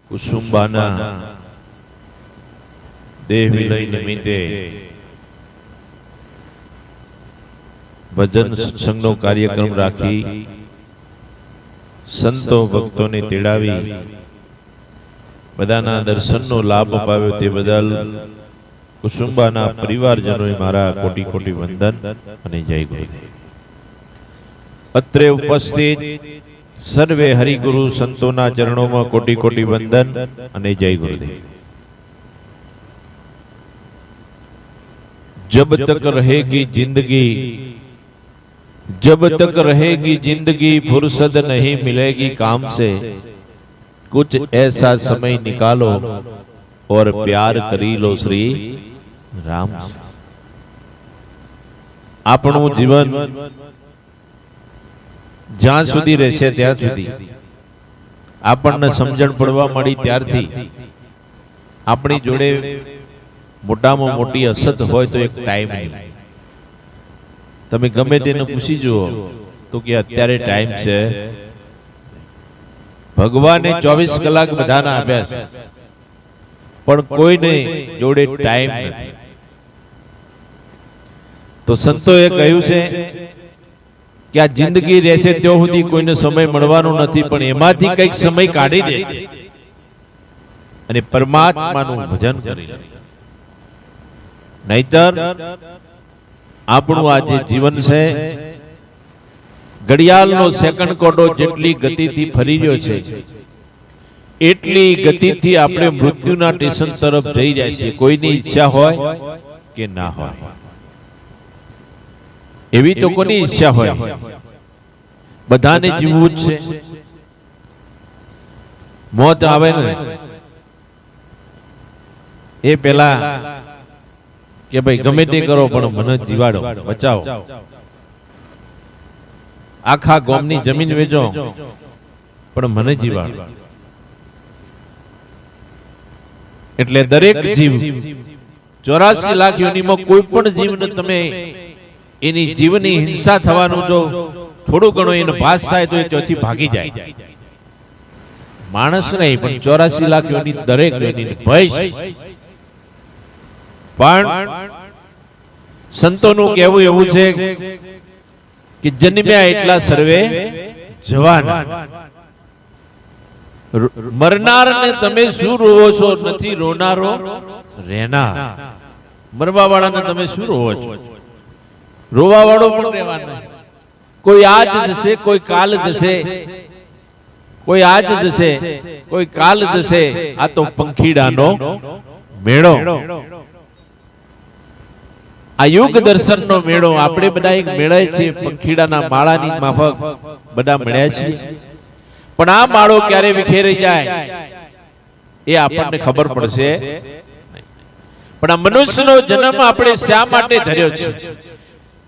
કુસુંબાના દેહ વિલય નિમિત્તે ભજન સત્સંગનો કાર્યક્રમ રાખી સંતો ભક્તોને તેડાવી બધાના દર્શનનો લાભ અપાવ્યો તે બદલ કુસુંબાના પરિવારજનોએ મારા કોટી કોટી વંદન અને જય ગુરુદેવ. અત્રે ઉપસ્થિત સર્વે હરિગુરુ સંતોના ચરણોમાં કોટી કોટી વંદન અને જય ગુરુદેવ. जब तक रहेगी जिंदगी, जब तक रहेगी जिंदगी फुर्सत नहीं मिलेगी काम से, कुछ ऐसा समय निकालो और प्यार करी लो श्री राम से. આપણું જીવન જ્યાં સુધી રહેશે ત્યાં સુધી આપણને સમજણ પડવા મળી ત્યારથી આપણી જોડે મોટામાં મોટી અસત હોય તો એક ટાઈમ નહીં. તમે ગમે તેને પૂછી જુઓ તો કે અત્યારે ટાઈમ છે. ભગવાને 24 કલાક બધાના આપ્યા છે પણ કોઈને જોડે ટાઈમ નથી. તો સંતોએ કહ્યું છે કે આ જિંદગી રહેશે ત્યાં સુધી કોઈને સમય મળવાનો નથી, પણ એમાંથી કંઈક સમય કાઢી દે અને પરમાત્માનું ભજન કરી લે. નહીતર આપણું આ જે જીવન છે ઘડિયાળનો સેકન્ડ કોડો જેટલી ગતિથી ફરી રહ્યો છે એટલી ગતિથી આપણે મૃત્યુના સ્ટેશન તરફ જઈ જાય છે. કોઈની ઈચ્છા હોય કે ના હોય, એવી તો કોની ઈચ્છા હોય? બધાને જીવવું જ છે. મોત આવે ને એ પેલા કે ભાઈ ગમે તે કરો પણ મને જીવાડો, બચાવો. આખા ગામની જમીન વેચો પણ મને જીવાડો. એટલે દરેક જીવ 84 લાખ યોનિમાં કોઈ પણ જીવને તમે એની જીવની હિંસા થવાનું જો થોડું ઘણું એનો ભાસ થાય તો એ ત્યાંથી ભાગી જાય. માણસ નહીં પણ 84 લાખ યોની દરેક યોની ભય. પણ સંતોનું કહેવું એવું છે કે જન્મ્યા એટલા સર્વે જવાના. મરનારને તમે શું રોવો છો? નથી રોનારો રહેનાર. મરવા વાળાને તમે શું રોવો છો? રોવા વાળો પણ રહેવાનો. કોઈ આજ જશે, કોઈ કાલ જશે, કોઈ આજ જશે, કોઈ કાલ જશે. આ તો પંખીડાનો મેળો, આ યુગ દર્શનનો મેળો. આપણે બધા એક મેળાય છે, પંખીડાના માળાની માફક બધા મળ્યા છીએ. પણ આ માળો ક્યારે વિખેરાઈ જાય એ આપણને ખબર પડશે. પણ આ મનુષ્યનો જન્મ આપણે શા માટે ધર્યો છે?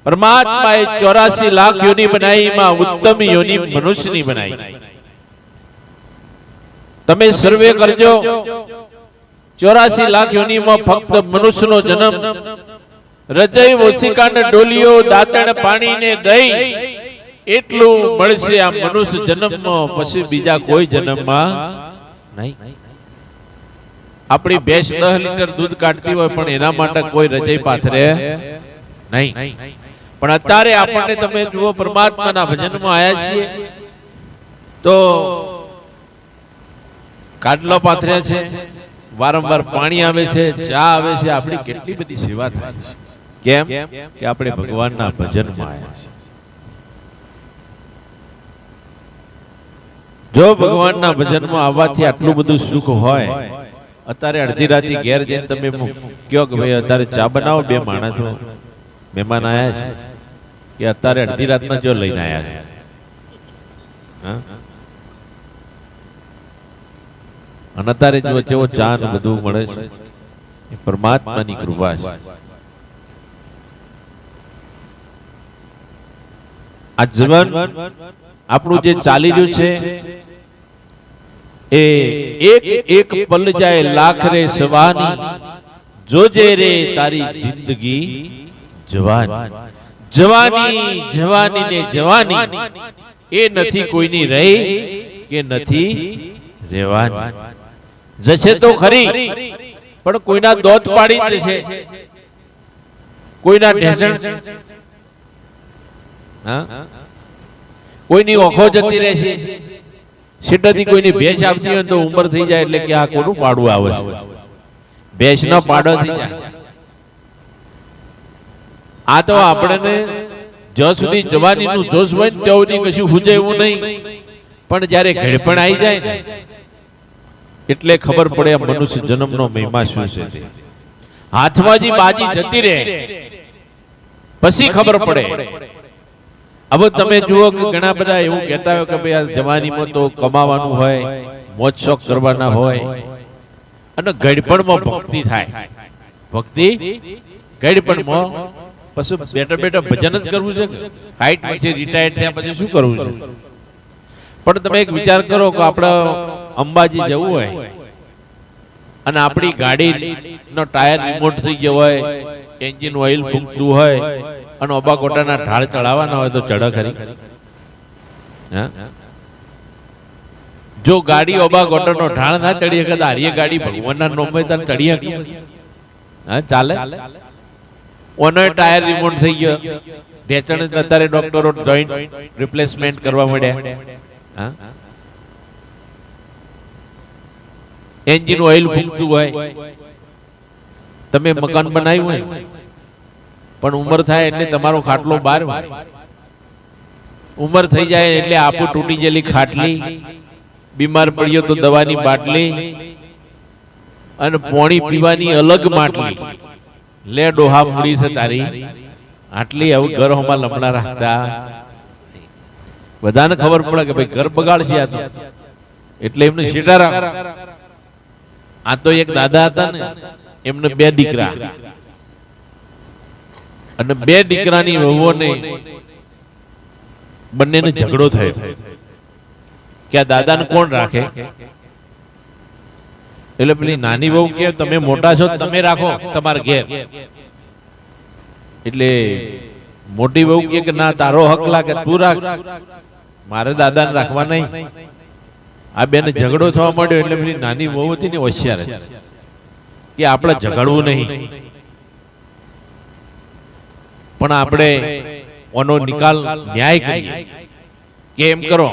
પરમાત્માએ 84 લાખ યોની બનાવી, માં ઉત્તમ યોની મનુષ્યની બનાવી. તમે સર્વે કરજો, 84 લાખ યોનીમાં ફક્ત મનુષ્યનો જન્મ, રજય ઓશિકાને ડોલીઓ, દાંતણ પાણીને દહીં એટલું મળશે આ મનુષ્ય જન્મમાં. પછી બીજા કોઈ જન્મમાં નહીં. આપણી ભેંસ 10 લીટર દૂધ કાઢતી હોય પણ એના માટે કોઈ રજય પાથરે નહીં. પણ અત્યારે આપણને તમે જુઓ પરમાત્માના ભજનમાં આવ્યા છીએ તો કાટલા પાથર્યા છે, વારંવાર પાણી આવે છે, ચા આવે છે. આપણી કેટલી બધી સેવા થાય છે. કેમ કે આપણે ભગવાનના ભજનમાં આવ્યા છે. જો ભગવાનના ભજનમાં આવવાથી આટલું બધું સુખ હોય, અત્યારે અડધી રાતે ઘેર જઈને તમે કહો કે ભાઈ અત્યારે ચા બનાવો, 2 માણસો મહેમાન આયા છે, કે અત્યારે અડધી રાતના જો લઈને આયા છે. અને અત્યારે જો કેવો ચા ને બધું મળે છે, એ પરમાત્માની કૃપા છે. આ જીવન આપણું જે ચાલી રહ્યું છે એ એક એક પલ જાય લાખ રે સવાની, જોજે રે તારી જિંદગી જવાની. જવાની જવાની ને જવાની એ નથી કોઈની રહી કે નથી રહેવાની. જશે તો ખરી, પણ કોઈના દોત પાડી જશે, કોઈના ઢેસણ, કોઈની ઓખો જતી રહેશે, સીટાથી કોઈની ભેંસ આવતી હોય તો ઉંમર થઈ જાય એટલે કે આ કોનું પાડવું આવે છે, ભેંસ નો પાડો થઈ જાય. આ તો આપણે જ્યાં સુધી જવાનીનું જોશ હોય ને ત્યાં સુધી કશું હુજે એવું નહીં, પણ જયારે ઘડપણ આવી જાય ને એટલે ખબર પડે મનુષ્ય જન્મનો મહિમા શું છે તે. હાથમાં જે બાજી જતી રહે પછી ખબર પડે. હવે તમે જુઓ કે ઘણા બધા એવું કહેતા હોય કે ભાઈ આ જવાનીમાં તો કમાવાનું હોય, મોજ શોખ કરવાના હોય, અને ગડપણમાં ભક્તિ થાય. ભક્તિ ગડપણમાં પછી બેઠા બેઠા ભજન જ કરવું છે, હાઈટ પછી રિટાયર્ડ થયા પછી શું કરવું છે. પણ તમે એક વિચાર કરો કે આપણે અંબાજી જવું હોય અને આપણી ગાડી નો ટાયર રિમોટ થઈ ગયો હોય, એન્જિન ઓઇલ ફૂંકતું હોય અને ઓબાકોટાના ઢાળ ચડાવવાના હોય તો ચડે ખરી? જો ગાડી ઓબાકોટાનો ઢાળ ના ચડી શકે, હારીએ ગાડી ભગવાનના નોમે તને ચડી શકે? હા, ચાલે? ઓનો ટાયર રિમોટ થઈ ગયો, ઢેચણ અત્યારે ડોક્ટરો જોઈન્ટ રિપ્લેસમેન્ટ કરવા મળ્યા. એન્જિન ઓઇલ ફૂંકતું હોય, તમે મકાન બનાવ્યું હોય પણ ઉંમર થાય એટલે તમારો ખાટલો બહાર હોય, ઉંમર થઈ જાય એટલે આપું તૂટી ગયેલી ખાટલી, બીમાર પડ્યો તો દવાની બાટલી અને પાણી પીવાની અલગ માટલી, લે ડોહા મૂડી છે તારી આટલી. આવું ઘરોમાં લમણા રાખતા બધાને ખબર પડે કે ભાઈ ઘર બગાડશે આ તો, એટલે એમને શેટા રાખ. આ તો એક દાદા હતા ને, એમને 2 દીકરા, અને 2 દીકરાની વહુઓને બંનેને ઝઘડો થયો કે આ દાદાને કોણ રાખે. એટલે પેલી નાની વહુ કે તમે મોટા છો તમે રાખો તમારા ઘેર. એટલે મોટી વહુ કે ના તારો હક લાગે તું રાખ, મારે દાદાને રાખવા નહીં. આ બેને ઝઘડો થવા માંડ્યો એટલે પેલી નાની વહુ હતી ને હોશિયાર કે આપણે ઝઘડવું નહીં, પણ આપણે ઓનો નિકાલ ન્યાય કરીએ. કે એમ કરો,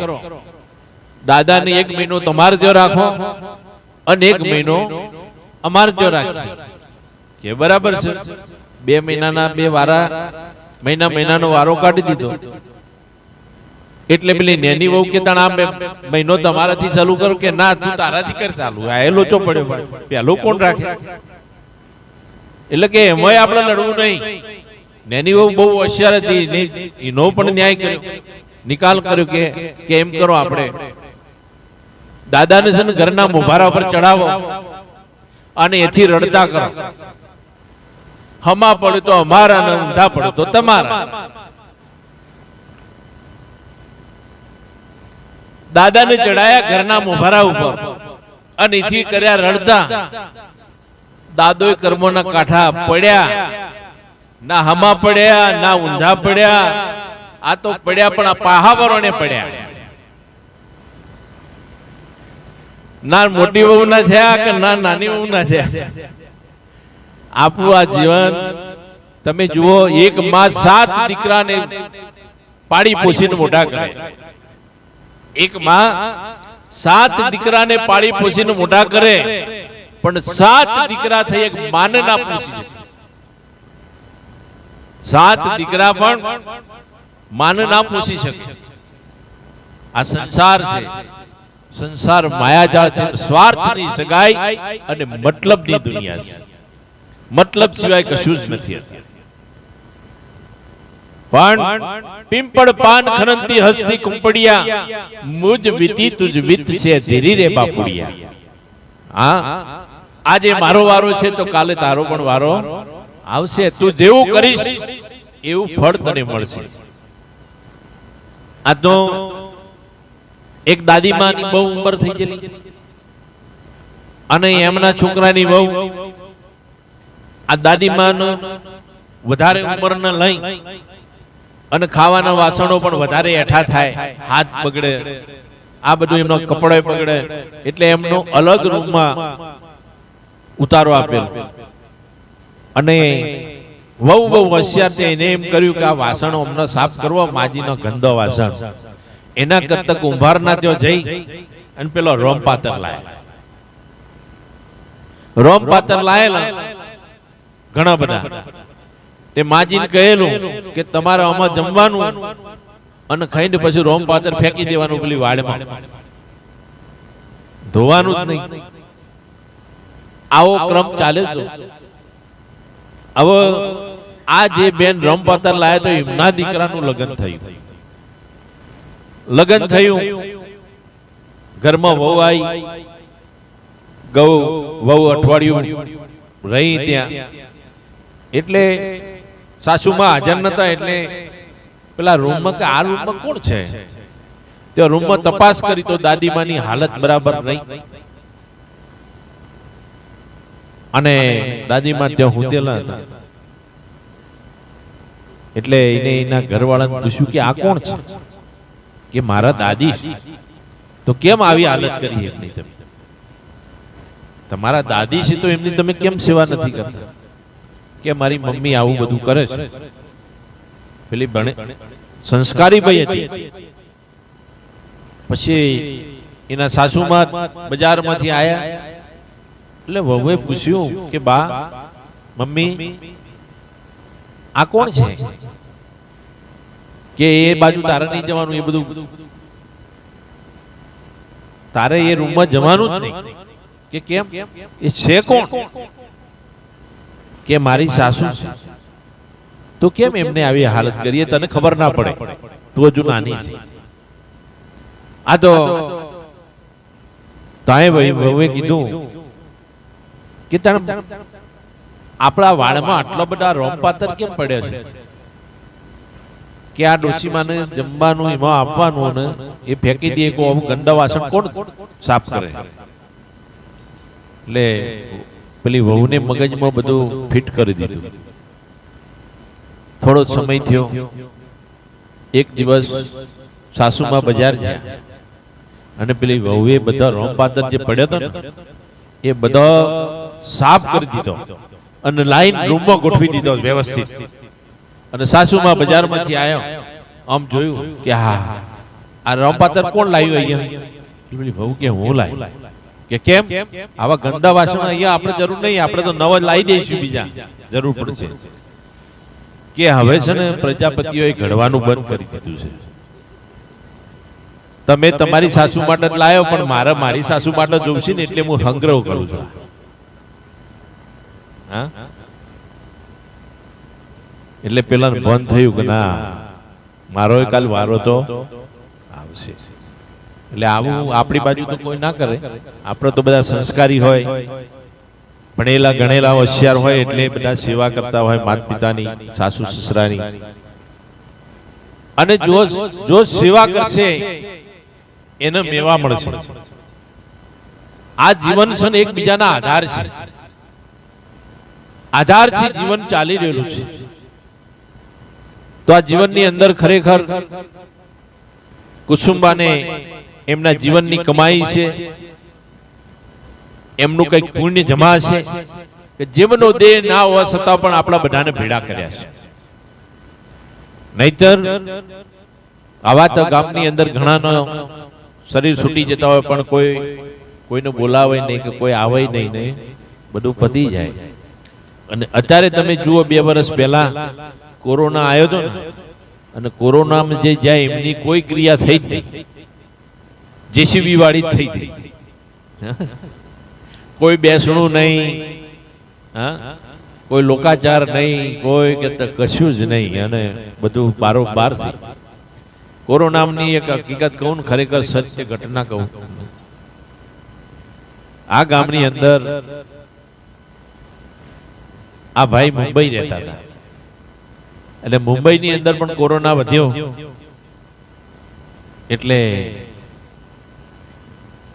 દાદાને 1 મહિનો તમારે જો રાખો અને 1 મહિનો અમારે જો રાખીએ. કે બરાબર છે. 2 મહિનાના 2 વારા, મહિનાનો વારો કાઢી દીધો. એટલે પેલી નેની વહુ કે તણ આ મહિનો તમારાથી ચાલુ કરો. કે ના તું તારાથી કર ચાલુ, આ એ લોચો પડ્યો, પેલો કોણ રાખે? એટલે કે એમાંય આપણે લડવું નહીં. નેની વહુ બહુ હોશિયાર હતી, એનો પણ ન્યાય કર્યો, નિકાલ કર્યો કે એમ કરો, આપણે દાદાને છે ને ઘરના મોભારા ઉપર ચડાવો અને એથી રડતા કરો. હમા પડે તો અમારા ને ઊંધા પડે તો તમારા. દાદાને ચડાયા ઘરના મોભારા ઉપર અને એથી કર્યા રડતા. દાદોય કર્મોના કાંઠા પડ્યા, ના હમા પડ્યા ના ઊંધા પડ્યા. આ તો પડ્યા પણ આ પાહાવરોને પડ્યા. ના મોટી વહુ ના થયા કે ના નાની વહુ ના થયા. આપું આ જીવન તમે જુઓ, એક માં 7 દીકરાને પાડી પોષીને મોટા કરે. એક માં 7 દીકરાને પાડી પોષીને મોટા કરે, પણ 7 દીકરા થઈ એક માને ના પોષી શકે. 7 દીકરા પણ માને ના પોષી શકે. આ સંસાર છે, સંસાર માયાજાળ છે, સ્વાર્થની સગાઈ અને મતલબની દુનિયા છે. મતલબ સિવાય કશું જ નથી. પણ પિંપળ પાન ખરંતી હસ્તી કુંપડિયા, મુજ વીતી તુજ વીત છે ધીરી રે બાપુડિયા. હા, આજે મારો વારો છે તો કાલે તારો પણ વારો આવશે. તું જેવું કરીશ એવું ફળ તને મળશે. આ તો એક દાદીમાની બહુ ઉંમર થઈ ગયેલી અને એમના છોકરાની બહુ, આ દાદીમાન વધારે ઉંમરના લઈ અને ખાવાના વાસણો પણ વધારે એઠા થાય, હાથ બગડે, આ બધું એમનો કપડો પકડે, એટલે એમનો અલગ રૂમમાં ઉતારો આપેલો. અને બહુ હોશિયાર છે, એને એમ કર્યું કે આ વાસણો અમને સાફ કરવા, માજીનો ગંદો વાસણ, એના કરતા કુંભારના ત્યાં જઈ અને પેલો રોમ પાતર લાયા. રોમ પાતર લાયેલા ઘણા બધા. તે માજીને કહેલું કે તમારે આમાં જમવાનું અને ખાઈને પછી રોમ પાતર ફેંકી દેવાનું પેલી વાડમાં, ધોવાનું જ નહીં. આવો ક્રમ ચાલે છે. હવે આ જે બેન રોમ પાતર લાયા તો એમના દીકરાનું લગ્ન થયું. લગ્ન થયું, ઘરમાં વહુ આવી. વહુ અઠવાડિયું રહી ત્યાં. એટલે સાસુમાં હાજર નતા, એટલે પેલા રૂમમાં કે આ રૂમમાં કોણ છે, તે રૂમમાં તપાસ કરી તો દાદીમાની હાલત બરાબર નહીં. અને દાદીમા ત્યાં હુંતેલા હતા. એટલે એને એના ઘરવાળાને પૂછ્યું કે આ કોણ છે, કે મારા દાદી. તો કેમ આવી હાલત કરી એમની તમે? તમારા દાદી છે તો એમની તમે કેમ સેવા નથી કરતા? કે મારી મમ્મી આવું બધું કરે છે. પેલી ભણે સંસ્કારી ભાઈ હતી. પછી એના સાસુમાં બજારમાંથી આયા, એટલે વહુએ પૂછ્યું કે બા, મમ્મી આ કોણ છે? કે એ બાજુ તારે નહીં જવાનું, એ બધું તારે એ રૂમમાં જવાનું જ નહીં. કે કેમ? એ છે કોણ? કે મારી સાસુ છે. તો કેમ એમને આવી હાલત કરીએ? તને ખબર ના પડે, તું હજુ નાની છે. આ તો તાએ વહુએ કીધું કે તને આપણા વાળમાં આટલા બધા રોમપાતર કેમ પડ્યા છે? કે આ ડોશીમાને જમવાનું એમાં આપવાનું ને એ ફેંકી દે, કો ગંદા વાસણ કોણ સાફ કરે? એટલે પેલી વહુને મગજમાં બધું ફિટ કરી દીધું. થોડો સમય થયો. એક દિવસ સાસુમાં બજાર ગયા અને પેલી વહુએ બધા રોમપાતર જે પડ્યો હતો ને એ બધા સાફ કરી દીધો અને લાઈન રૂમમાં ગોઠવી દીધો વ્યવસ્થિત. અને સાસુમાં બજારમાંથી આવ્યો, આમ જોયું કે હા આ રોમપાતર કોણ લાવ્યું અહીંયા? પેલી વહુ કે હું લાવી. કે કેમ? આવા ગંદા વાસણ અહીંયા આપણે જરૂર નહીં, આપણે તો નવા લાવી દઈશું, બીજા જરૂર પડશે. કે હવે છે ને પ્રજાપતિઓએ ઘડવાનું બંધ કરી દીધું છે. તમે તમારી સાસુ માટે જ લાવ્યો, પણ મારે મારી સાસુ માટે જોઉં ને એટલે હું સંગ્રહ કરું છું. હા, એટલે પેલા બંધ થયું કે ના, મારો કાલ વારો તો આવશે. એટલે આવું આપણી બાજુ તો કોઈ ના કરે. આપણે તો બધા સંસ્કારી હોય, ભણેલા ગણેલા હોશિયાર હોય, એટલે બધા સેવા કરતા હોય માતા પિતાની, સાસુ સસરાની. અને જો સેવા કરશે એને મેવા મળશે. આ જીવન છે ને એકબીજાના આધાર છે. આધારથી જીવન ચાલી રહેલું છે. તો આ જીવનની અંદર ખરેખર કુસુંબાને એમના જીવનની કમાઈ છે, એમનું કંઈક પુણ્ય જમા છે કે જેમનો દેહ ના હોવા છતાં પણ આપણા બધાને ભેળા કર્યા છે. નહીતર આવા તો ગામની અંદર ઘણાનો શરીર છૂટી જતા હોય, પણ કોઈને બોલાવે નહીં કે કોઈ આવે નહીં ને બધું પતી જાય. અને અત્યારે તમે જુઓ, 2 વર્ષ પહેલા કોરોના આવ્યો હતો ને, અને કોરોનામાં જે જાય એમની કોઈ ક્રિયા થઈ જ નહીં, જેસીબી વાળી થઈ હતી. કોઈ બેસણું નહીં, કોઈ લોકાચાર નહીં, કોઈ કે કશું જ નહીં, અને બધું બારોબાર થઈ. કોરોનાની એક હકીકત કહું ને, ખરેખર સત્ય ઘટના કહું. આ ગામની અંદર આ ભાઈ મુંબઈ રહેતા હતા, એટલે મુંબઈની અંદર પણ કોરોના વધ્યો. એટલે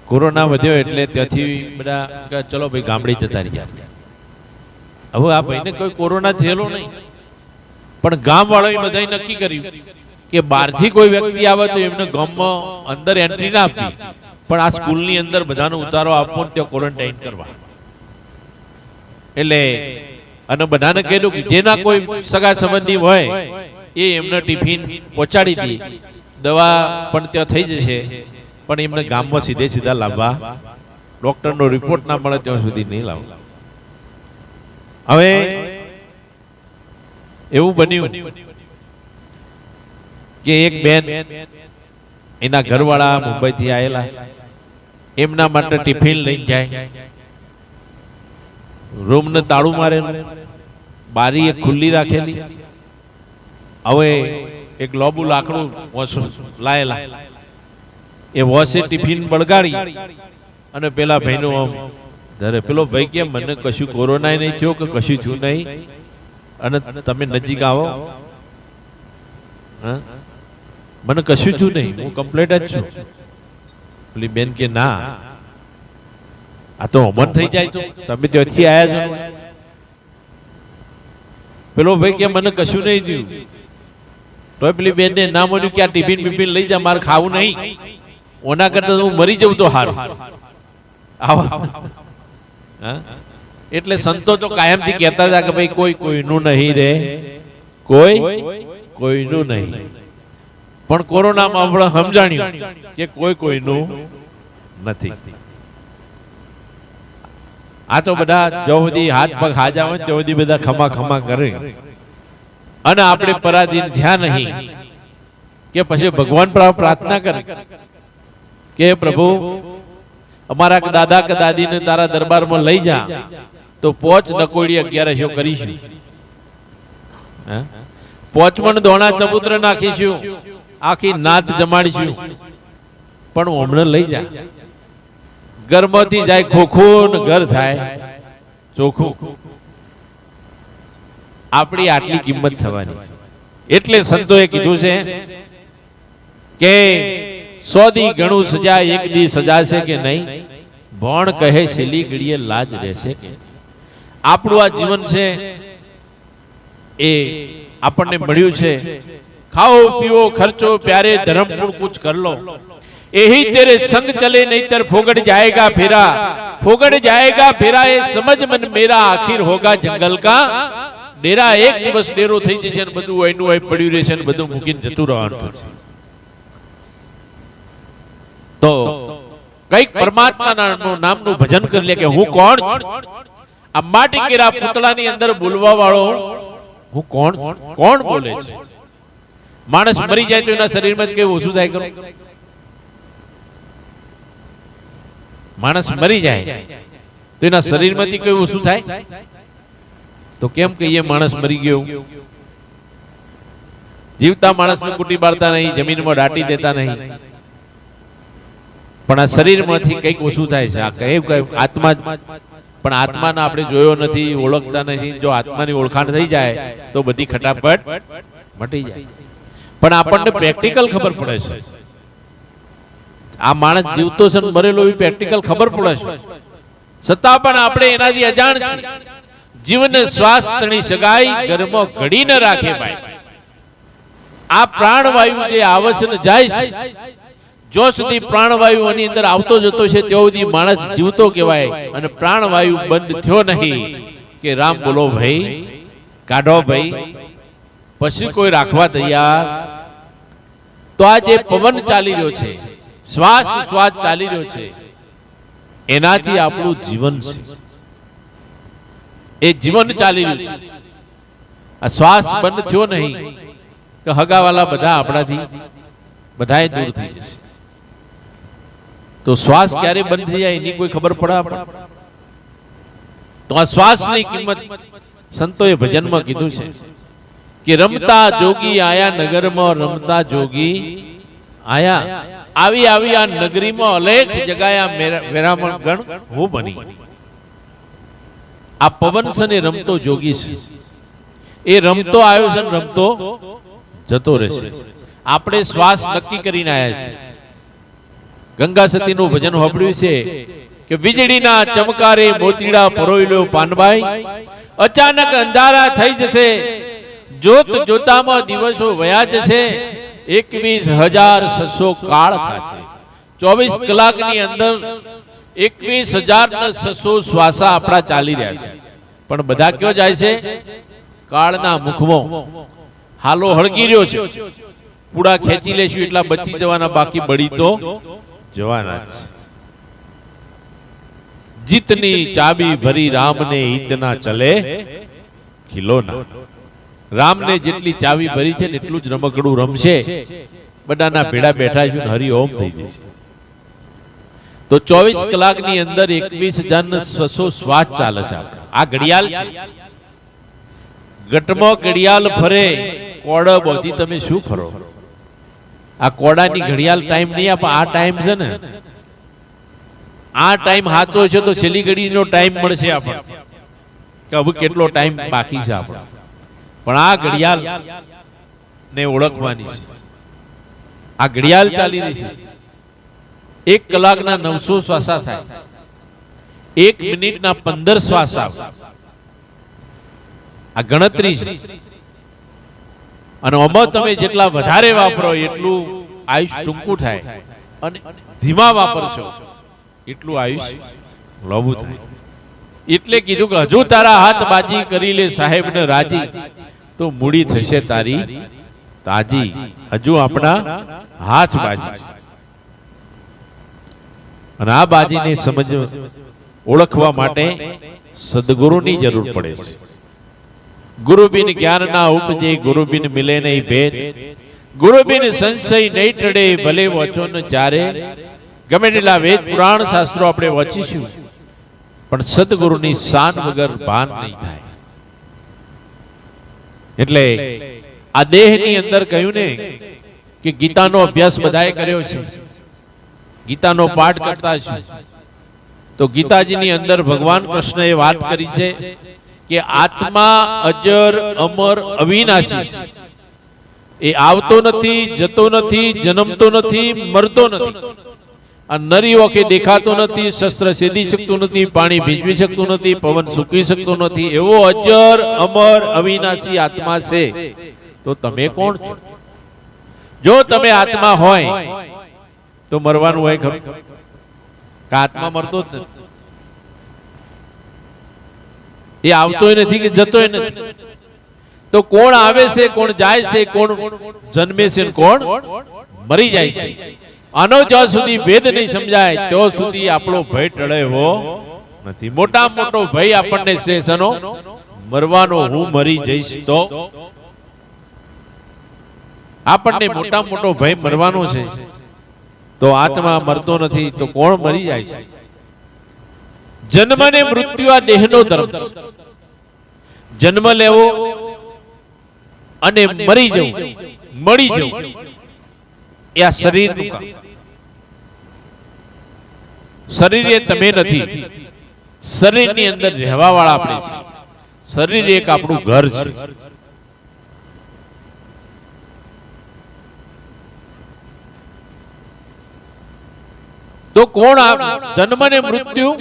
કોરોના વધ્યો એટલે ત્યાંથી બધા ચલો ભાઈ ગામડે જતા રહ્યા. હવે આ ભાઈને કોઈ કોરોના થયેલો નહીં, પણ ગામ વાળાએ બધાએ નક્કી કર્યું કે બહારથી કોઈ વ્યક્તિ આવે તો એમને ગામમાં અંદર એન્ટ્રી ના આપી, પણ આ સ્કૂલની અંદર બધાનો ઉતારો આપવો ને ત્યાં ક્વોરન્ટાઇન કરવા. એટલે અને બધાને કહેલું કે જેના કોઈ સગા સંબંધી હોય એ એમને ટિફિન પહોંચાડી દે, દવા પણ ત્યાં થઈ જશે, પણ એમને ગામમાં સીધા લાવવા, ડોક્ટરનો રિપોર્ટ ના મળે ત્યાં સુધી નહીં લાવવા. હવે એવું બન્યું કે એક બેન એના ઘરવાળા મુંબઈથી આવેલા, એમના માટે ટિફિન લઈને જાય, રૂમને તાળું મારેલું, બારી એક ખુલ્લી રાખેલી. હવે એક લોબુ લાકડું લાયેલા, એ વોસે ટિફિન બળગાડી અને પેલા ભાઈનું આમ ધરે. પેલો ભાઈ કે મને કશું કોરોના નહીં થયો કે કશું થયું નહીં, અને તમે નજીક આવો, મને કશું થયું નહીં, હું કમ્પ્લીટ જ છું. પેલી બેન કે ના, આ તો અમન થઈ જાય, તો તમે ત્યાંથી આવ્યા છો. પેલો ભાઈ કે મને કશું નહીં થયું. તો પેલી બેન ને ના મળ્યું કે આ ટિફિન બિફિન લઈ જા, મારે ખાવું નહીં, ઓના કરતા હું મરી જવું તો સારું. એટલે સંતો તો કાયમથી કહેતા હતા કે ભાઈ કોઈ કોઈનું નહીં રે, કોઈ કોઈનું નહીં. પણ કોરોનામાં આપણે સમજાણ્યું કે કોઈ કોઈનું નથી. આ તો બધા જો બધી હાથ પગ હાજા હોય તો બધી બધા ખમા ખમા કરે, અને આપણે પરાધીન ધ્યાન નહીં કે પછી ભગવાન પર પ્રાર્થના કરે કે પ્રભુ અમારા દાદા કે દાદીને તારા દરબારમાં લઈ જા, તો 5 નકોડી 11 કરીશું, 5 મણ દોણા ચબૂતરે નાખીશું, આખી નાત જમાડીશું, પણ હમણે લઈ જા. ઘરમાંથી જાય ખોખું ને ઘર થાય ચોખ્ખું. આપણી આટલી કિંમત થવાની છે. એટલે સંતોએ કીધું છે કે 100 દી ઘણું સજા, 1 દી સજાશે કે નહીં, ભણ કહે છેલ્લી ઘડીએ લાજ રહેશે કે. આપણું આ જીવન છે એ આપણને મળ્યું છે. ખાઓ પીવો ખર્ચો પ્યારે ધર્મપૂર્ણ કુછ કર લો, यही तेरे संग चले नहीं तर फोगड़ जाएगा फेरा, फोगड़ जाएगा फेरा ये समझ मन मेरा, आखिर होगा जंगल का डेरा. एक दिवस डेरो થઈ જશે ને બધું એનું હોય પડ્યું રહેશે ને બધું મૂકીને જતું રહેવાનું થશે. તો કઈક પરમાત્માના નામનું ભજન કરી લે કે હું કોણ છું. આ માટી કેરા પૂતળાની અંદર બોલવા વાળો હું કોણ છું, કોણ બોલે છે. માણસ મરી જાય તો એના શરીરમાં કેવું ઓછું થાય કરો. માણસ મરી જાય તો એના શરીરમાંથી કેવું શું થાય, તો કેમ કહીએ માણસ મરી ગયો. જીવતા માણસને કુટી બાળતા નહીં, જમીનમાં દાટી દેતા નહીં, પણ આ શરીરમાંથી કંઈક ઓછું થાય છે. આ કઈ આત્મા, પણ આત્માને આપણે જોયો નથી, ઓળખતા નથી. જો આત્માની ઓળખાણ થઈ જાય તો બધી ખટાપટ મટી જાય. પણ આપણને પ્રેક્ટિકલ ખબર પડે છે. આ માણસ જીવતો છે મરેલો એવી પ્રેક્ટિકલ ખબર પડે છે, છતાં પણ આપણે એનાથી અજાણ છીએ. જીવને શ્વાસ તણી સગાઈ, ઘરમાં ઘડી ન રાખે ભાઈ. આ પ્રાણવાયુ જે આવે છે ને જાય છે, જો સુધી પ્રાણવાયુ એની અંદર આવતો જતો છે ત્યાં સુધી માણસ જીવતો કહેવાય. અને પ્રાણવાયુ બંધ થયો નહીં કે રામ બોલો ભાઈ, કાઢો ભાઈ, પછી કોઈ રાખવા તૈયાર. તો આ જે પવન ચાલી રહ્યો છે, શ્વાસ શ્વાસ ચાલી રહ્યો છે, એનાથી આપણું જીવન છે. એ જીવન ચાલી રહ્યું છે. આ શ્વાસ બંધ થયો નહીં કે હગાવાલા બધા આપણાથી બધાએ દૂર થઈ જશે. તો શ્વાસ ક્યારે બંધ થઈ જાય એની કોઈ ખબર પડે આપણે? તો આ શ્વાસની કિંમત સંતોએ ભજનમાં કીધું છે કે રમતા જોગી આયા નગરમાં, રમતા જોગી આયા, આવી આવી આ નગરીમાં અલેખ જગાયા મેરામણ ગણ હું બની. આ પવન છે ને રમતો જોગી છે. એ રમતો આવ્યો છે ને રમતો જતો રહેશે. આપણે શ્વાસ નક્કી કરીને આવ્યા છે. ગંગા સતીનું ભજન સાંભળ્યું છે કે વીજળીના ચમકારે મોતીડા પરોયલો પાનબાઈ, અચાનક અંધારા થઈ જશે, જોત જોતામાં દિવસો વયા જશે, 21,600 કાળ થશે. 24 કલાકની અંદર 21,600 શ્વાસા આપણા ચાલી રહ્યા છે. પણ બધા ક્યાં જાય છે? કાળના મુખમાં. હાલો હળગી રહ્યો છે. પૂડા ખેંચી લેશું એટલા બચી જવાના, બાકી બળી તો જવાના છે. જીતની ચાબી ભરી રામને ઇતના ચલે ખિલોના. રામને જેટલી ચાવી ભરી છે ને એટલું જ રમકડું રમશે. બધાના ભેડા બેઠા છે, હરિ ઓમ થઈ જશે. તો 24 કલાકની અંદર 21,600 શ્વાસ ચાલે છે. આ ઘડિયાળ છે. ગટમાં ઘડિયાળ ફરે, કોડા બોધી તમે શું ફરો? આ કોડાની ઘડિયાળ ટાઈમ નહીં આપે, આ ટાઈમ છે ને, આ ટાઈમ હાથો છે તો છેલ્લી ઘડીનો ટાઈમ મળશે આપણને કે હવે કેટલો ટાઈમ બાકી છે આપણો. પણ આ ઘડિયાળ ને ઓળખવાની છે. આ ઘડિયાળ ચાલી રહી છે. 1 કલાકના 900 શ્વાસા થાય, 1 મિનિટના 15 શ્વાસા. આ ગણતરી છે. અને આમાં તમે જેટલા વધારે વાપરો એટલું આયુષ ટૂંકું થાય, અને ધીમા વાપરશો એટલું આયુષ લાંબુ થાય. એટલે કીધું કે હજુ તારા હાથ બાજી કરી લે સાહેબ ને રાજી, તો મૂડી થશે તારી તાજી. હજુ આપણા હાથ બાજી છે. અને આ બાજીને સમજ ઓળખવા માટે સદગુરુની જરૂર પડે છે. ગુરુ બિન જ્ઞાન ના ઉપજે, ગુરુ બિન મિલે નહીં ભેદ, ગુરુ બિન સંશય નહીં ટળે, ભલે વચન ચારે. ગમે તેટલા વેદ પુરાણ શાસ્ત્રો આપણે વાંચીશું, પણ સદગુરુની શાન વગર ભાન નહીં થાય. એટલે આ દેહની અંદર કહ્યું ને કે ગીતાનો અભ્યાસ બધાએ કર્યો છે, ગીતાનો પાઠ કરતા છે. તો ગીતાજીની અંદર ભગવાન કૃષ્ણએ વાત કરી છે કે આત્મા અજર અમર અવિનાશી છે. એ આવતો નથી, જતો નથી, જન્મતો નથી, મરતો નથી. આ નરી ઓકે દેખાતો નથી, શસ્ત્ર સેદી શકતું નથી, પાણી ભીજવી શકતું નથી, પવન સૂકવી શકતો નથી. એવો અજર અમર અવિનાશી આત્મા છે. તો તમે કોણ છો? જો તમે આત્મા હોય તો મરવાનું હોય ખરું? કે આત્મા મરતો જ નથી. એ આવતોય નથી કે જતોય નથી. તો કોણ આવે છે, કોણ જાય છે, કોણ જન્મે છે, કોણ મરી જાય છે? આનો જ્યાં સુધી ભેદ નહીં સમજાય ત્યાં સુધી આપણો ભય ટળે એવો નથી. મોટા મોટો ભય આપણને છે સનો મરવાનો. હું મરી જઈશ તો આપણને મોટા મોટો ભય મરવાનો છે. તો આત્મા મરતો નથી તો કોણ મરી જાય છે? જન્મ ને મૃત્યુ આ દેહનો ધર્મ છે. જન્મ લેવો અને મરી જવું, મળી જવું, એ આ શરીરનું કામ. શરીર એ તમે નથી, શરીરની અંદર રહેવા વાળા આપણે છે. શરીર એક આપણું ઘર છે. તો કોણ જન્મ ને મૃત્યુ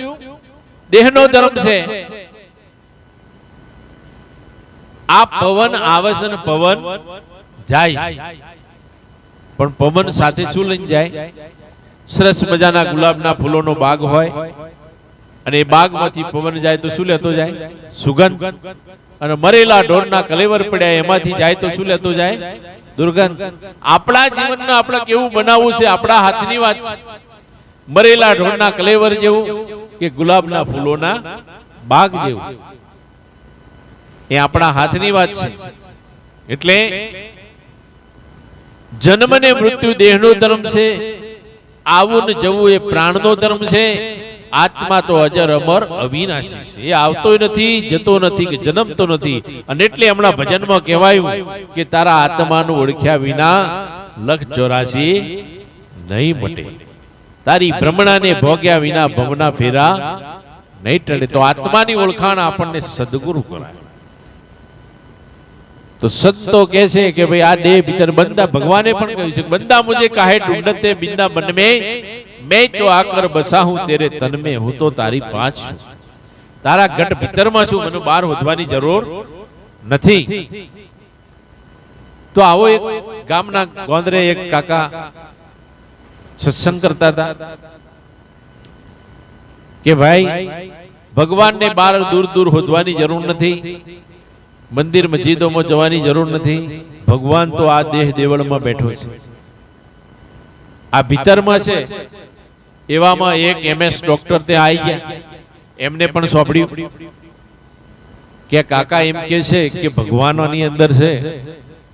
દેહનો ધર્મ છે. આ પવન આવે છે ને પવન જાય છે, પણ પવન સાથે શું લઈને જાય? સરસ મજાના ગુલાબના ફૂલોનો બાગ હોય અને એ બાગમાંથી પવન જાય તો શું લેતો જાય? સુગંધ. અને મરેલા ઢોરના કલેવર પડ્યા એમાંથી જાય તો શું લેતો જાય? દુર્ગંધ. આપણા જીવનને આપણે કેવું બનાવવું છે આપણા હાથની વાત છે. મરેલા ઢોરના કલેવર જેવું કે ગુલાબના ફૂલોના બાગ જેવું, એ આપણા હાથની વાત છે. એટલે જન્મ ને મૃત્યુ દેહનો ધર્મ છે, આવું ને જવું એ પ્રાણનો ધર્મ છે. આત્મા તો અજર અમર અવિનાશી છે. એ આવતો નથી, જતો નથી, કે જન્મતો નથી. અને એટલે હમણાં ભજનમાં કહેવાયું કે તારા આત્માનું ઓળખ્યા વિના 184 નહીં મટે, તારી ભ્રમણાને ભોગ્યા વિના ભવના ફેરા નહીં ટળે. તો આત્માની ઓળખાણ આપણને સદગુરુ કરાય. તો સંતો કહે છે કે ભાઈ આ દેહ ભીતર બંદા, ભગવાને પણ કહ્યું છે બંદા મુझे काहे ढूंढते बिंदा मन में, मैं तो आकर बसा हूं तेरे तन में, હું તો તારી પાંચ છું. તારા ઘટ ભીતરમાં છું, મને બહાર વધવાની જરૂર નથી. તો તો આવો એક ગામના ગોંદરે એક કાકા સત્સંગ કરતા હતા કે ભાઈ ભગવાનને બહાર દૂર દૂર હોદવાની જરૂર નથી, મંદિર મસ્જિદોમાં જવાની જરૂર નથી, ભગવાન તો આ દેહ દેવળમાં બેઠો છે, આ ભીતરમાં છે. એવામાં એક MS ડોક્ટર તે આવી ગયા, એમને પણ સોંપડ્યું કે કાકા એમ કે છે કે ભગવાન આની અંદર છે,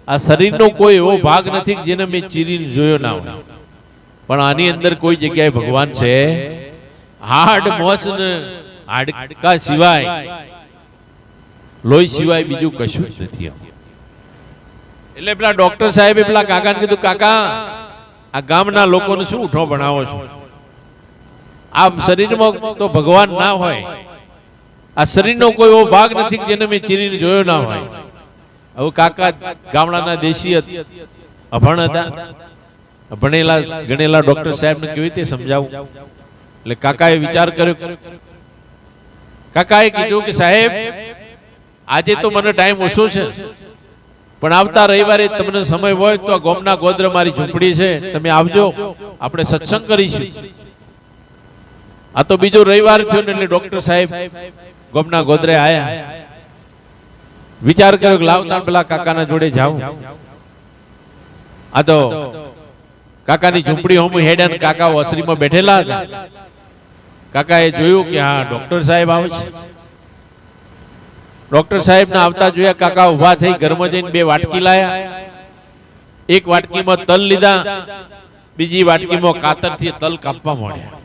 આ શરીરનો કોઈ એવો ભાગ નથી જેને મેં ચીરીને જોયો ના હોય, પણ આની અંદર કોઈ જગ્યાએ ભગવાન છે. હાડ મોસ ને હાડકા સિવાય, લોહી સિવાય બીજું કશું જ નથી. એટલે પેલા ડોક્ટર સાહેબે પેલા કાકાને કીધું, કાકા આ ગામના લોકોને શું ઉઠો ભણાવો છો? આ શરીરમાં તો ભગવાન ના હોય, આ શરીરનો કોઈ એવો ભાગ નથી જેને મેં ચીરીને જોયો ના હોય. હવે કાકા ગામડાના દેશી અભણ હતા, ભણેલા ગણેલા ડોક્ટર સાહેબને કેવી રીતે સમજાવું? એટલે કાકાએ વિચાર કર્યો. કાકાએ કીધું કે સાહેબ આજે તો મને ટાઈમ ઓછો છે, પણ આવતા રવિવારે તમને સમય હોય તો ગોમના ગોત્ર મારી ઝૂંપડી છે, તમે આવજો, આપણે સત્સંગ કરીશું. આ તો બીજો રવિવાર થયો ને એટલે ડોક્ટર સાહેબ ગોમના ગોદરે આયા. વિચાર કર્યો કે લાવતા પેલા કાકાના જોડે જાઉં. આ તો કાકાની ઝૂંપડી હોમ હેડ્યા ને કાકા ઓસરીમાં બેઠેલા હતા. કાકાએ જોયું કે હા ડોક્ટર સાહેબ આવે છે. ડોક્ટર સાહેબ ને આવતા જોયા, કાકા ઉભા થઈ ઘરમાં જઈને 2 વાટકી લાયા. એક વાટકીમાં તલ લીધા, બીજી વાટકીમાં કાતરથી તલ કાપવા માંડ્યા.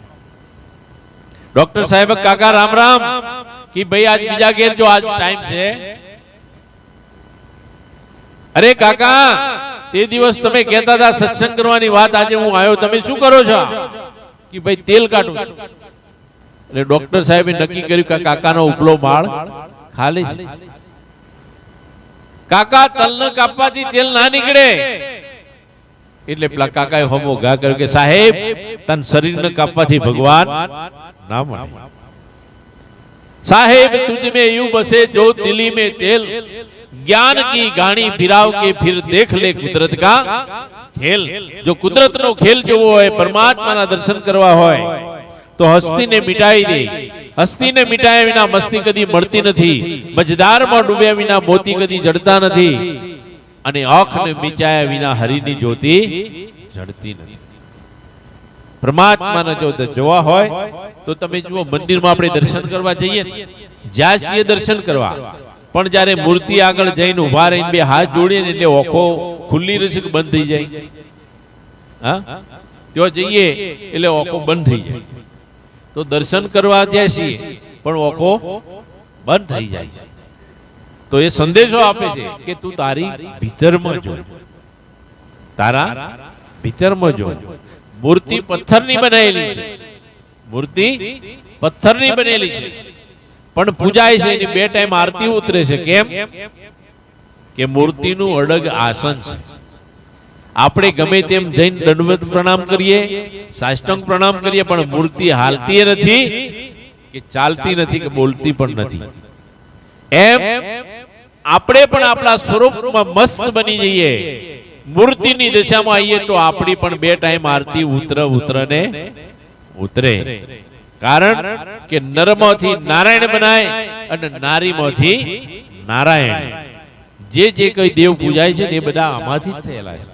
ડોક્ટર સાહેબ, કાકા રામ રામ, કે ભાઈ આજ બીજા ઘેર જો આજ ટાઈમ છે. અરે કાકા તે દિવસ તમે કહેતા હતા સત્સંગ કરવાની વાત, આજે હું આવ્યો, તમે શું કરો છો? કે ભાઈ તેલ કાઢું. એટલે ડોક્ટર સાહેબે નક્કી કર્યું કે કાકાનો ઉપલો માળ ખાલી છે. કાકા તલને કાપવાથી તેલ ના નીકળે. એટલે પેલા કાકાએ હોમો ઘા કર્યો કે સાહેબ તન શરીરને કાપવાથી ભગવાન ના મળે. साहेब तुझ में यूं बसे जो तिली में तेल, ज्ञान की गाड़ी फिराव के फिर देख ले कुदरत का खेल. जो कुदरत नो खेल जो वो है, परमात्मा ना दर्शन करवा होय तो हस्ती ने मिटाई दे. हस्ती ने मिटाया विना मस्ती कदी मरती नहीं, मझदार में डूब्या विना मोती कदी जड़ता नहीं, અને આંખને મીચાયા વિના હરિની જ્યોતિ જડતી નથી. પરમાત્માને જો જોવા હોય તો તમે જુઓ, મંદિરમાં આપણે દર્શન કરવા જઈએ, જ્યાં છીએ દર્શન કરવા, પણ જ્યારે મૂર્તિ આગળ જઈને ઉભા રહીને 2 હાથ જોડીએ ને એટલે ઓખો ખુલ્લી રહેશે કે બંધ થઈ જાય? હા, ત્યાં જઈએ એટલે ઓખો બંધ થઈ જાય. તો દર્શન કરવા જાય છીએ પણ ઓખો બંધ થઈ જાય છે. તો એ સંદેશો આપે છે કે તું તારી ભીતરમાં જો, તારા ભીતરમાં જો. મૂર્તિ પથ્થરની બનાવેલી છે, મૂર્તિ પથ્થરની બનેલી છે, પણ પૂજાય છે, એની 2 ટાઈમ આરતી ઉતરે છે. કેમ કે મૂર્તિનું અડગ આસન છે. આપણે ગમે તેમ જઈને દંડવત પ્રણામ કરીએ, સાષ્ટાંગ પ્રણામ કરીએ, પણ મૂર્તિ હાલતી નથી કે ચાલતી નથી કે બોલતી પણ નથી. એમ આપણે પણ આપણા સ્વરૂપમાં મસ્ત બની જઈએ, મૂર્તિની દિશામાં આવીએ તો આપણી પણ 2 ટાઈમ આરતી ઉતરે. કારણ કે નરમાંથી નારાયણ બનાય અને નારીમાંથી નારાયણ. જે જે કઈ દેવ પૂજાય છે ને એ બધા આમાંથી જ થયેલા છે.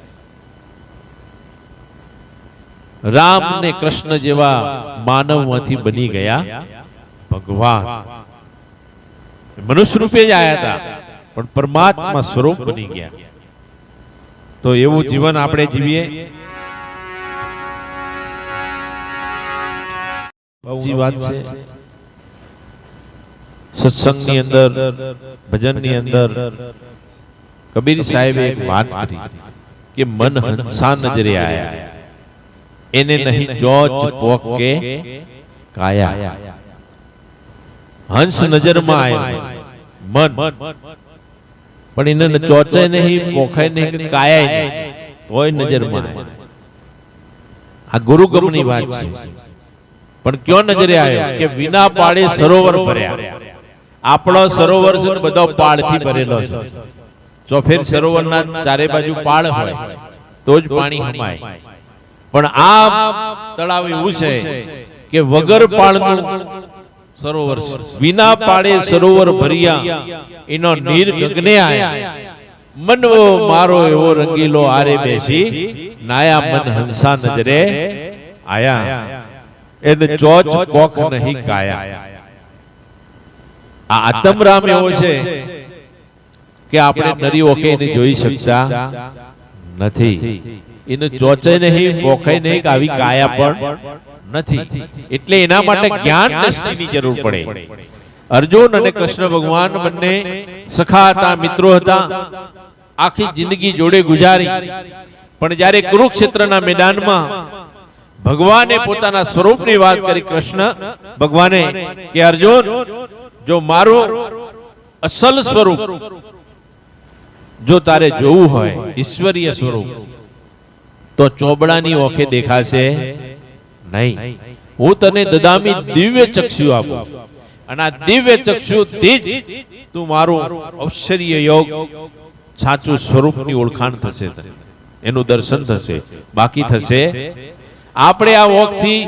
રામ ને કૃષ્ણ જેવા માનવમાંથી બની ગયા ભગવાન. મનુષ્ય રૂપે જ આયા હતા પણ પરમાત્મા સ્વરૂપ બની ગયા. તો એવું જીવન આપણે જીવીએ. વાત છે સત્સંગની અંદર, ભજનની અંદર કબીર સાહેબે એક વાત કરી કે મન હંસા નજરે આયા, એને નહીં જોચ પોક કે કાયા. હંસ નજરમાં આવ્યો મન, પણ એને ચોચે નહીં, પોખાય નહીં કે કાયા નહીં, તોય નજરમાં આવ્યો. આ ગુરુગમની વાત છે. પણ ક્યો નજરે આવ્યો કે વિના પાળે સરોવર ભર્યા. આપણો સરોવર છે બધો પાળથી ભરેલો છે. ચોફેર સરોવરના ચારે બાજુ પાળ હોય તો જ પાણી હમાય, પણ આ તળાવ એવું છે કે વગર પાળનું સરોવર છે. વિના પાળે સરોવર ભર્યા એનો નીર ગગને આયા, મનવો મારો એવો રંગીલો આરે બેસી નાયા મન હંસા નજરે આયા, એને ચોચ કોખ નહીં કાયા. આ આત્મરામ એવો છે કે આપણે નરી ઓકે એને જોઈ શકતા નથી, એને ચોચે નહીં કોખે નહીં કે આવી કાયા પણ નથી. એટલે એના માટે જ્ઞાન દ્રષ્ટિની જરૂર પડે. અર્જુન અને કૃષ્ણ ભગવાન બંને સખા હતા, મિત્રો હતા, આખી જિંદગી જોડે ગુજારી. પણ જ્યારે કુરુક્ષેત્રના મેદાનમાં ભગવાને પોતાના સ્વરૂપની વાત કરી, કૃષ્ણ ભગવાને કે અર્જુન, જો મારું અસલ સ્વરૂપ જો તારે જોવું હોય, ઈશ્વરીય સ્વરૂપ, તો ચોબડાની ઓખે દેખાશે નહીં. હું તને દદામી દિવ્ય ચક્ષુ આપું, અને આ દિવ્ય ચક્ષુથી જ તું મારું ઐશ્વર્ય યોગ સાચું સ્વરૂપની ઓળખાણ થશે, એનું દર્શન થશે. બાકી થશે આપણે આ ઓખથી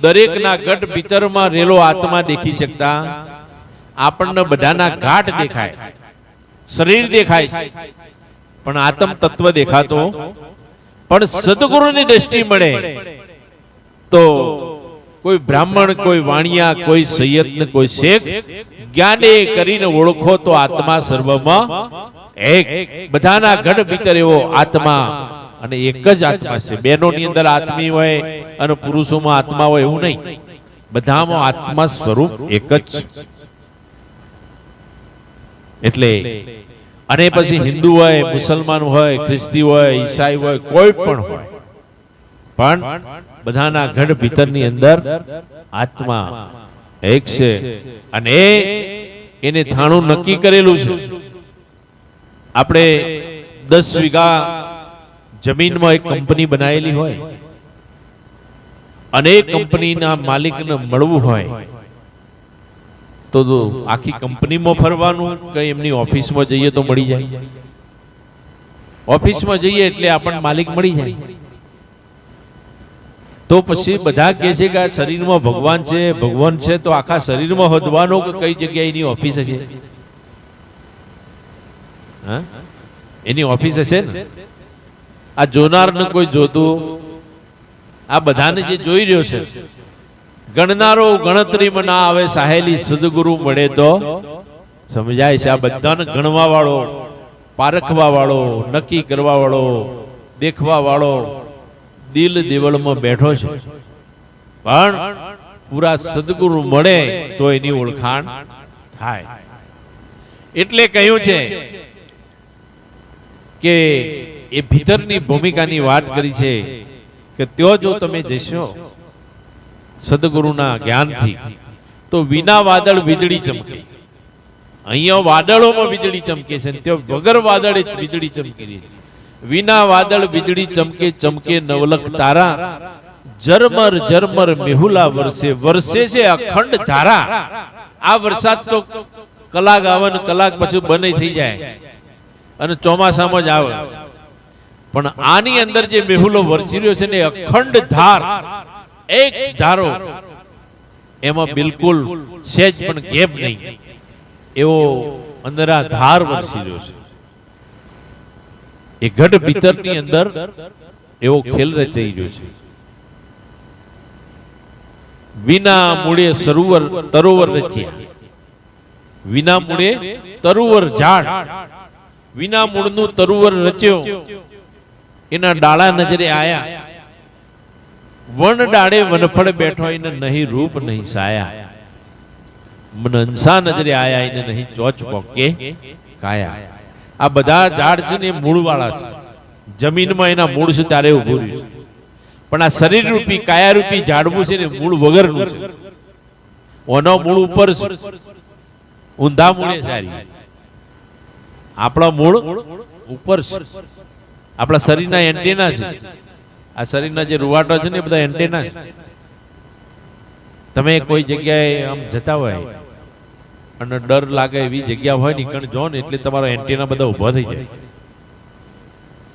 દરેકના ગઢ ભીતરમાં રેલો આત્મા દેખી શકતા, આપણને બધાના ઘાટ દેખાય, શરીર દેખાય છે, પણ આત્મ તત્વ દેખાતો. પણ સદગુરુની દ્રષ્ટિ મળે તો કોઈ બ્રાહ્મણ, કોઈ વાણિયા, કોઈ સૈયદ, કોઈ શેખ જ્ઞાને કરીને ઓળખો તો આત્મા સર્વમાં એક. બધાના ગઢ ભીતર એવો આત્મા, અને એક જ આત્મા છે. બહેનોની અંદર આત્મી હોય અને પુરુષોમાં આત્મા હોય એવું નહીં, બધામાં આત્મા સ્વરૂપ એક જ. એટલે અને પછી હિન્દુ હોય, મુસલમાન હોય, ખ્રિસ્તી હોય, ઈસાઈ હોય, કોઈ પણ હોય, પણ બધાના ગઢ ભીતરની અંદર આત્મા એક છે. અને એને થાણું નક્કી કરેલું છે. આપણે 10 વીઘા જમીનમાં એક કંપની બનાવેલી હોય અને એ કંપનીના માલિકને મળવું હોય તો આખી કંપનીમાં ફરવાનું કે એમની ઓફિસમાં જઈએ તો મળી જાય. ઓફિસમાં જઈએ એટલે આપણને માલિક મળી જાય. તો પછી બધા કહે છે કે આ શરીરમાં ભગવાન છે, ભગવાન છે, તો આખા શરીરમાં હોદવાનો કે કઈ જગ્યાએ એની ઓફિસ હશે? હા, એની ઓફિસ હશે ને. આ જોનારને કોઈ જોતું, આ બધાને જે જોઈ રહ્યો છે, ગણનારો ગણતરીમાં ના આવે, સાહેલી સદગુરુ મળે તો સમજાય છે. આ બધાને ગણવા વાળો, પારખવા વાળો, નક્કી કરવા વાળો, દેખવા વાળો દિલ દેવળમાં બેઠો છે. પણ પૂરા સદગુરુ મળે તો એની ઓળખાણ થાય. એટલે કહ્યું છે કે એ ભીતરની ભૂમિકાની વાત કરી છે કે ત્યો જો તમે જશો સદગુરુના જ્ઞાનથી તો વિના વાદળ વીજળી ચમકે. અહીંયા વાદળોમાં વીજળી ચમકે છે, ત્યાં વગર વાદળે વીજળી ચમકી રહી. વિના વાદળ વીજળી ચમકે, ચમકે નવલખ તારા, ઝરમર ઝરમર મેહુલા વરસે, વરસે છે અખંડ ધારા. આ વરસાદ તો કલાક આવે ને કલાક પછી બંધ થઈ જાય અને ચોમાસામાં જ આવે, પણ આની અંદર જે મેહુલો વરસી રહ્યો છે ને અખંડ ધાર, એક ધારો, એમાં બિલકુલ સહેજ પણ ગેપ નહીં, એવો અંદર આ ધાર વરસી રહ્યો છે. એ ગઢ ભીતરની અંદર એવો ખેલ રચાઈ રહ્યો છે. વિના મૂળે સરોવર તરોવર રચ્યા, વિના મૂળે તરુવર ઝાડ, વિના મૂળનું તરુવર રચ્યો, એના ડાળા નજરે આયા, વન ડાળે વનફળ બેઠો, એને નહીં રૂપ નહીં સાયા, મનંસા નજરે આયા, એને નહીં ચોચ પોકે કાયા. આ બધા ઝાડ છે ને એ મૂળ વાળા છે, જમીનમાં એના મૂળ છે ત્યારે ઉભું રહ્યું છે. પણ આ શરીર રૂપી કાયા રૂપી ઝાડવું છે ને મૂળ વગરનું છે. ઓનો મૂળ ઉપર છે, ઊંધા મૂળે સારી. આપણા મૂળ ઉપર છે, આપણા શરીરના એન્ટેના છે. આ શરીરના જે રૂવાટા છે ને એ બધા એન્ટેના છે. તમે કોઈ જગ્યાએ આમ જતા હોય અને ડર લાગે એવી જગ્યા હોય ને કણ જો ને એટલે તમારો એન્ટેના બધા ઊભા થઈ જાય,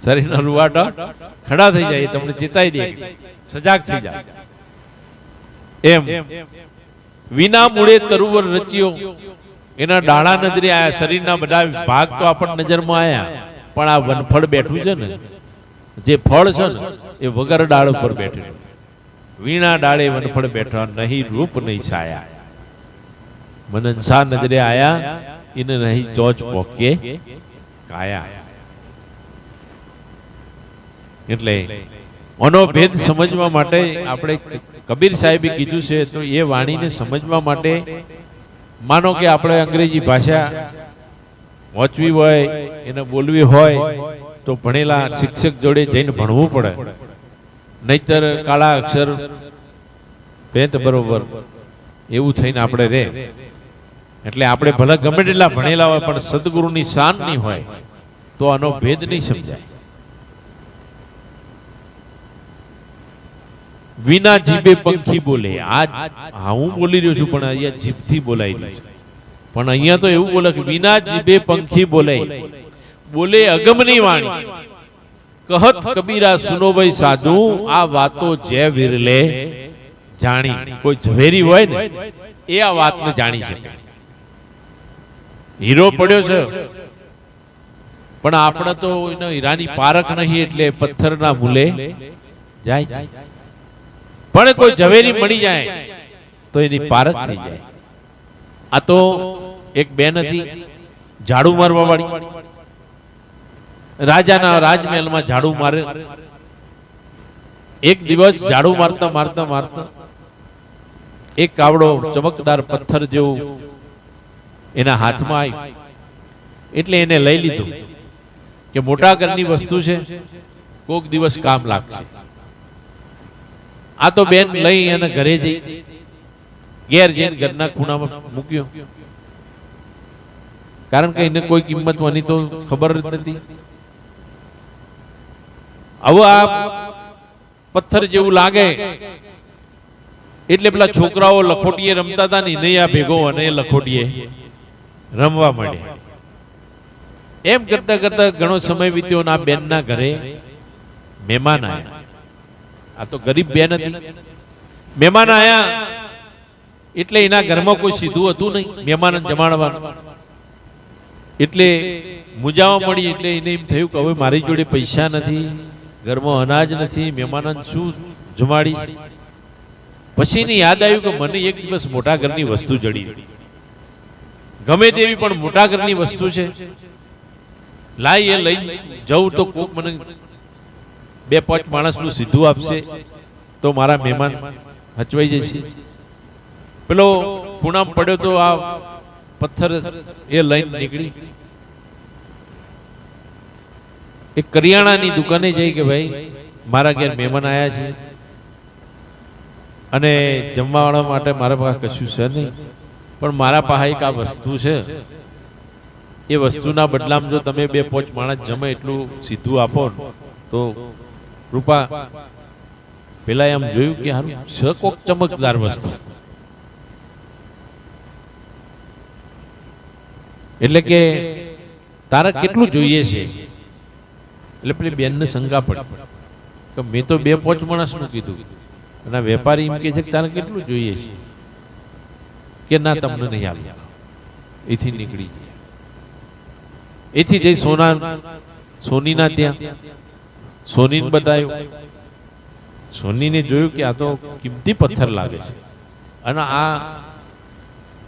શરીરના રૂવાટા ખડા થઈ જાય, તમને ચેતાઈ દે, સજાગ થઈ જાય. એમ વિના મૂળે તરુવર રચ્યો, એના ડાળા નજરે આયા. શરીરના બધા ભાગ તો આપણને નજરમાં આયા, પણ આ વનફળ બેઠું છે ને, જે ફળ છે ને એ વગર ડાળ ઉપર બેઠેલું. વીણા ડાળે વનફળ બેઠા, નહીં રૂપ નહીં છાયા. મનંસા નજરે આયા, એને નહીં ચોચ પોકે કાયા. એટલે આનો ભેદ સમજવા માટે આપણે કબીર સાહેબે કીધું છે, તો એ વાણીને સમજવા માટે માનો કે આપણે અંગ્રેજી ભાષા વાંચવી હોય, એને બોલવી હોય તો ભણેલા શિક્ષક જોડે જઈને ભણવું પડે, નહીતર કાળા અક્ષર પેન્ટ બરોબર એવું થઈને આપણે રહે. એટલે આપણે ભલે ગમે તેટલા ભણેલા હોય પણ સદગુરુની શાન નહીં હોય તો આનો ભેદ નહીં સમજાય. વિના જીભે પંખી બોલે. આ હું બોલી રહ્યો છું પણ અહીંયા જીભથી બોલાઈ રહ્યું છે, પણ અહીંયા તો એવું બોલે કે વિના જીભે પંખી બોલે, બોલે અગમની વાણી. કહત કબીરા સુનો ભાઈ સાધુ, આ વાતો જે વિરલે જાણી. કોઈ ઝવેરી હોય ને એ આ વાતને જાણી શકે. હીરો પડ્યો છે પણ આપણે તો એનો હીરાની પારખ નહીં, એટલે પથ્થરના મૂલે જાય છે. પણ કોઈ ઝવેરી મળી જાય તો એની પારખ થઈ જાય. આ તો એક બેન હતી ઝાડુ મારવા વાળી, રાજાના રાજમહેલમાં ઝાડુ મારે. એક દિવસ ઝાડુ મારતા મારતા મારતા એક કાવડો ચમકદાર પથ્થર જેવું એના હાથમાં આવ્યું, એટલે એને લઈ લીધું કે મોટા ઘરની વસ્તુ છે, કોક દિવસ કામ લાગશે. આ તો બેન લઈ અને ઘરે જઈ ઘેર જઈને ઘરના ખૂણામાં મૂક્યો, કારણ કે એને કોઈ કિંમત માની તો ખબર જ નથી. હવે આ પથ્થર જેવું લાગે એટલે પેલા છોકરાઓ લખોટીએ રમતા હતા ને, નહીં આ ભેગો અને લખોટીએ રમવા માંડ્યા. એમ કરતા કરતા ઘણો સમય વીત્યો અને આ બેનના ઘરે મહેમાન આવ્યા. આ તો ગરીબ બેન હતી. મહેમાન આયા એટલે એના ઘરમાં કોઈ સીધું હતું નહીં મહેમાન જમાડવાનું, એટલે મૂંઝાવા મળી. એટલે એને એમ થયું કે હવે મારી જોડે પૈસા નથી, ઘરમાં અનાજ નથી, મહેમાનને શું જમાડી. પછી એને યાદ આવ્યું કે મને એક દિવસ મોટા ઘરની વસ્તુ જડી, ગમે તેવી પણ મોટા ઘરની વસ્તુ છે, લાઈ એ લઈ જવું તો કોક મને 2-5 માણસનું સીધું આપશે તો મારા મહેમાન હચવાઈ જશે. પેલો પૂનામ પડ્યો તો આ પથ્થર એ લઈને નીકળી એક કરિયાણાની દુકાને જઈ કે ભાઈ મારા ઘેર મહેમાન આવ્યા છે અને જમવાવાળા માટે મારા પાસે કશું છે નહીં, પણ મારા પાસે એક આ વસ્તુ છે, એ વસ્તુના બદલામાં જો તમે 2-5 માણસ જમે એટલું સીધું આપો તો રૂપા. પેલા એમ જોયું કે હારું છે કોક ચમકદાર વસ્તુ, એટલે કે તારે કેટલું જોઈએ છે. એટલે પેલી બેનને શંકા પડી કે મેં તો 2-5 માણસનું કીધું અને વેપારી એમ કે છે કે તારે કેટલું જોઈએ છે, કે ના તમને નહીં આપ્યું. એથી નીકળી ગયા. એથી જઈ સોનીના ત્યાં સોનીને બતાવ્યું. સોનીને જોયું કે આ તો કિંમતી પથ્થર લાગે છે અને આ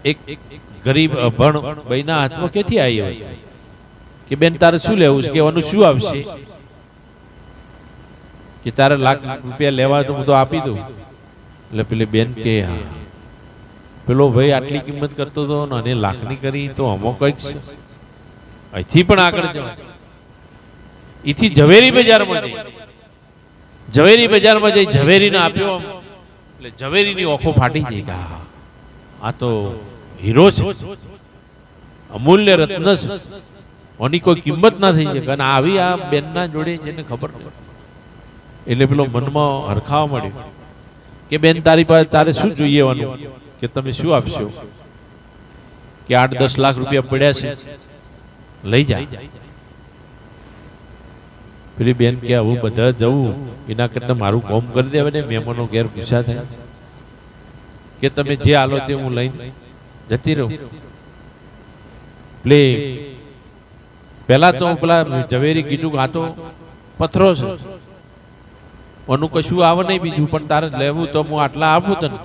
એક ગરીબ અભણ ભાઈના હાથમાં ક્યાંથી આવ્યો છે, કે બેન તારે શું લેવું છે, કે એનું શું આવશે, કે તારે ₹1,00,000 લેવા તો હું તો આપી દઉં. એટલે પેલી બેન કે હા, પેલો ભાઈ આટલી કિંમત કરતો હતો અને લાખની કરી તો અમો કંઈક છે, અહીંથી પણ આગળ જવાય. એથી ઝવેરી બજારમાં જઈ ઝવેરીને આપ્યો, એટલે ઝવેરીની ઓખો ફાટી ગઈ કે આ તો હીરો છે, અમૂલ્ય રત્ન છે, આની કોઈ કિંમત ના થઈ શકે. અને આવી આ બેનના જોડે જેને ખબર નથી, એટલે પેલો મનમાં હરખાવા મળ્યો કે બેન તારી પાસે તારે શું જોઈએ, કે તમે શું આપશો. કે 8-10 લાખ રૂપિયા પડ્યા છે, લઈ જા. પેલી બેન કે હું બધા જવું એના કરતા મારું કોમ કરી દેવે ને. મહેમાનો ઘેર પૂછા થાય કે તમે જે હાલો તે હું લઈને જતી રહું. પેલા તો પેલા ઝવેરી કીધું કે આ તો પથરો છે, ઓનું કશું આવે નહીં બીજું, પણ તારે લેવું તો હું આટલા આપું તને.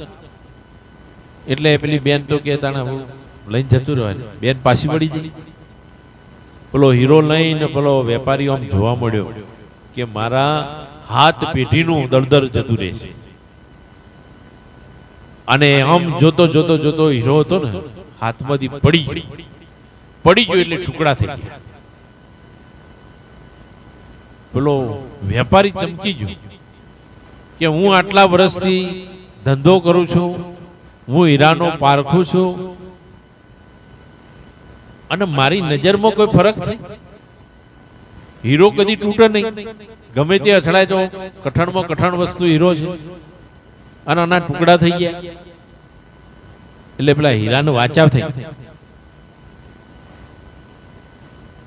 એટલે પેલી બેન તો કે તાણે હું લઈને જતું રહેવાય. બેન પાછી વળી જઈ. પેલો હીરો લઈને પેલો વેપારી આમ જોવા મળ્યો કે મારા હાથ પેઢીનું દળદર જતું રહેશે. અને આમ જોતો જોતો જોતો હીરો હતો ને હાથમાંથી પડી ગયો એટલે ટુકડા થઈ ગયા. પેલો વેપારી ચમકી ગયો કે હું આટલા વર્ષથી ધંધો કરું છું, હું હીરાનો પારખું છું, અને મારી નજરમાં કોઈ ફરક છે? હીરો કદી તૂટે નહીં, ગમે તે અથડાય તો કઠણમાં કઠણ વસ્તુ હીરો છે, અને આના ટુકડા થઈ ગયા. એટલે પેલા હીરાનો વાચાવ થઈ.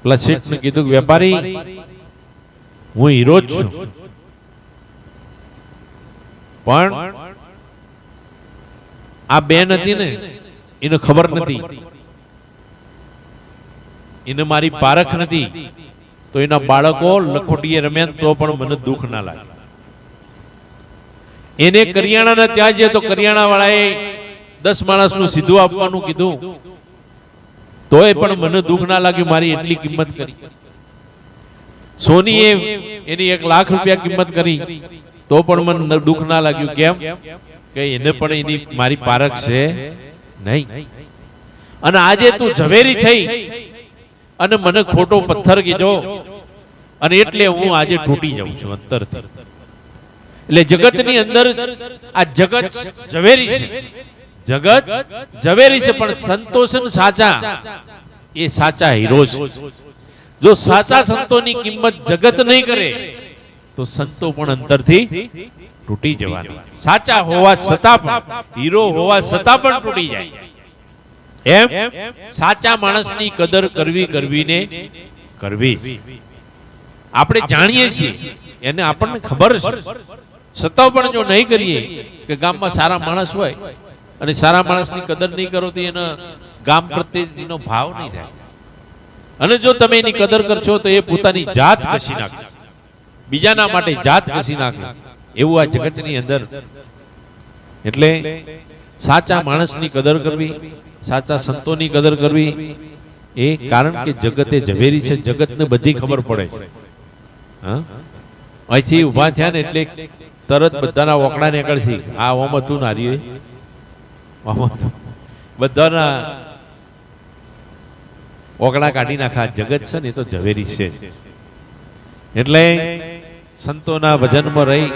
પેલા શેઠને કીધું કે વેપારી હું હીરો જ છું, પણ આ બેન હતી ને એને ખબર નથી, એને મારી પારખ નથી, તો એના બાળકો લખોટીએ રમ્યા તો પણ મને દુઃખ ના લાગે. એને કરિયાણાના ત્યાં જે તો કરિયાણા વાળાએ 10 માણસનું સીધું આપવાનું કીધું, તોય પણ મને દુઃખ ના લાગ્યું, મારી એટલી કિંમત કરી. સોનીએ એની 1 લાખ રૂપિયા કિંમત કરી તો પણ મને દુઃખ ના લાગ્યું. કેમ કે એને પણ એની મારી પારખ છે નહીં. અને આજે તું ઝવેરી થઈ અને મને ખોટો પથ્થર કીધો, અને એટલે હું આજે તૂટી જાઉં છું અંતરથી. એટલે જગતની અંદર આ જગત ઝવેરી છે, જગત ઝવેરી છે, પણ સંતોષન સાચા એ સાચા હીરો છે. જો સાચા સંતોની કિંમત જગત નહીં કરે તો સંતો પણ અંતરથી તૂટી જવાના. સાચા હોવા છતાં પણ, હીરો હોવા છતાં પણ તૂટી જાય. એમ સાચા માણસની કદર કરવીને કરવી. આપણે જાણીએ છીએ, એને આપણને ખબર છે, છતાં પણ જો નહીં કરીએ, કે ગામમાં સારા માણસ હોય અને સારા માણસની કદર નહીં કરો તો એના ગામ પ્રત્યે એનો ભાવ નહીં થાય. અને જો તમે એની કદર કરશો તો એ પોતાની જાત કસી નાખશે, બીજાના માટે જાત કસી નાખે. એવું આ જગતની અંદર. એટલે સાચા માણસની કદર કરવી, સાચા સંતોની કદર કરવી, એ કારણ કે જગતે ઝવેરી છે, જગતને બધી ખબર પડે. અહીંથી ઉભા થયા ને એટલે તરત બધાના વકડા નીકળશે. આ ઓમ હતું નારી, બધાના ઓગળા કાઢી નાખા. જગત છે ને એ તો ઝવેરી છે. એટલે સંતોના ભજનમાં રહી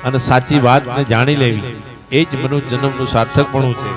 અને સાચી વાતને જાણી લેવી, એ જ મનુષ્ય જન્મનું સાર્થકપણું છે.